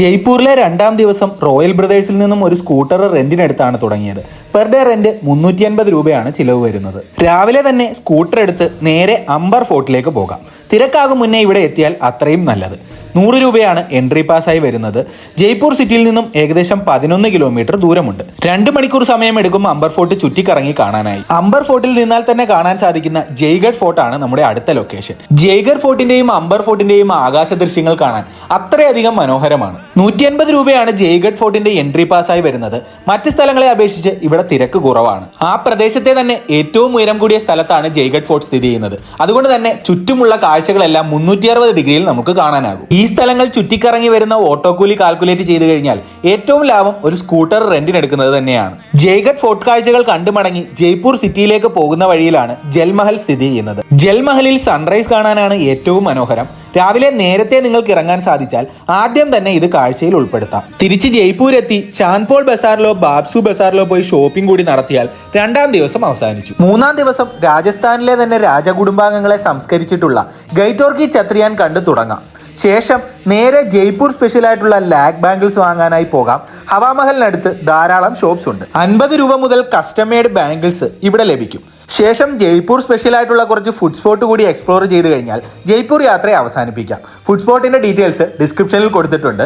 ജയ്പൂരിലെ രണ്ടാം ദിവസം റോയൽ ബ്രദേഴ്സിൽ നിന്നും ഒരു സ്കൂട്ടർ റെന്റിനെടുത്താണ് തുടങ്ങിയത്. പെർ ഡേ റെന്റ് 350 രൂപയാണ് ചിലവ് വരുന്നത്. രാവിലെ തന്നെ സ്കൂട്ടർ എടുത്ത് നേരെ അംബർ ഫോർട്ടിലേക്ക് പോകാം. തിരക്കാകും മുന്നേ ഇവിടെ എത്തിയാൽ അത്രയും നല്ലത്. 100 രൂപയാണ് എൻട്രി പാസ്സായി വരുന്നത്. ജയ്പൂർ സിറ്റിയിൽ നിന്നും ഏകദേശം 11 കിലോമീറ്റർ ദൂരമുണ്ട്. 2 മണിക്കൂർ സമയം എടുക്കും അംബർ ഫോർട്ട് ചുറ്റിക്കറങ്ങി കാണാനായി. അംബർ ഫോർട്ടിൽ നിന്നാൽ തന്നെ കാണാൻ സാധിക്കുന്ന ജയ്ഗഡ് ഫോർട്ടാണ് നമ്മുടെ അടുത്ത ലൊക്കേഷൻ. ജയ്ഗഡ് ഫോർട്ടിന്റെയും അംബർ ഫോർട്ടിന്റെയും ആകാശ ദൃശ്യങ്ങൾ കാണാൻ അത്രയധികം മനോഹരമാണ്. 150 രൂപയാണ് ജയ്ഗഡ് ഫോർട്ടിന്റെ എൻട്രി പാസ്സായി വരുന്നത്. മറ്റ് സ്ഥലങ്ങളെ അപേക്ഷിച്ച് ഇവിടെ തിരക്ക് കുറവാണ്. ആ പ്രദേശത്തെ തന്നെ ഏറ്റവും ഉയരം കൂടിയ സ്ഥലത്താണ് ജയ്ഗഡ് ഫോർട്ട് സ്ഥിതി ചെയ്യുന്നത്. അതുകൊണ്ട് തന്നെ ചുറ്റുമുള്ള കാഴ്ചകളെല്ലാം 360 ഡിഗ്രിയിൽ നമുക്ക് കാണാനാകും. ഈ സ്ഥലങ്ങൾ ചുറ്റിക്കറങ്ങി വരുന്ന ഓട്ടോക്കൂലി കാൽക്കുലേറ്റ് ചെയ്ത് കഴിഞ്ഞാൽ ഏറ്റവും ലാഭം ഒരു സ്കൂട്ടർ റെന്റിനെടുക്കുന്നത് തന്നെയാണ്. ജയ്ഗഡ് ഫോർട്ട് കാഴ്ചകൾ കണ്ടു മടങ്ങി ജയ്പൂർ സിറ്റിയിലേക്ക് പോകുന്ന വഴിയിലാണ് ജൽമഹൽ സ്ഥിതി ചെയ്യുന്നത്. ജൽമഹലിൽ സൺറൈസ് കാണാനാണ് ഏറ്റവും മനോഹരം. രാവിലെ നേരത്തെ നിങ്ങൾക്ക് ഇറങ്ങാൻ സാധിച്ചാൽ ആദ്യം തന്നെ ഇത് കാഴ്ചയിൽ ഉൾപ്പെടുത്താം. തിരിച്ച് ജയ്പൂർ എത്തി ചാൻപോൾ ബസാറിലോ ബാബ്സു ബസാറിലോ പോയി ഷോപ്പിംഗ് കൂടി നടത്തിയാൽ രണ്ടാം ദിവസം അവസാനിച്ചു. മൂന്നാം ദിവസം രാജസ്ഥാനിലെ തന്നെ രാജകുടുംബാംഗങ്ങളെ സംസ്കരിച്ചിട്ടുള്ള ഗൈറ്റോർക്കി ഛത്രിയാൻ കണ്ടു തുടങ്ങാം. ശേഷം നേരെ ജയ്പൂർ സ്പെഷ്യൽ ആയിട്ടുള്ള ലാഗ് ബാംഗിൾസ് വാങ്ങാനായി പോകാം. ഹവാമഹലിനടുത്ത് ധാരാളം ഷോപ്സ് ഉണ്ട്. 50 രൂപ മുതൽ കസ്റ്റം മെയ്ഡ് ബാംഗിൾസ് ഇവിടെ ലഭിക്കും. ശേഷം ജയ്പൂർ സ്പെഷ്യൽ ആയിട്ടുള്ള കുറച്ച് ഫുഡ് സ്പോട്ട് കൂടി എക്സ്പ്ലോർ ചെയ്ത് കഴിഞ്ഞാൽ ജയ്പൂർ യാത്രയെ അവസാനിപ്പിക്കാം. ഫുഡ് സ്പോട്ടിന്റെ ഡീറ്റെയിൽസ് ഡിസ്ക്രിപ്ഷനിൽ കൊടുത്തിട്ടുണ്ട്.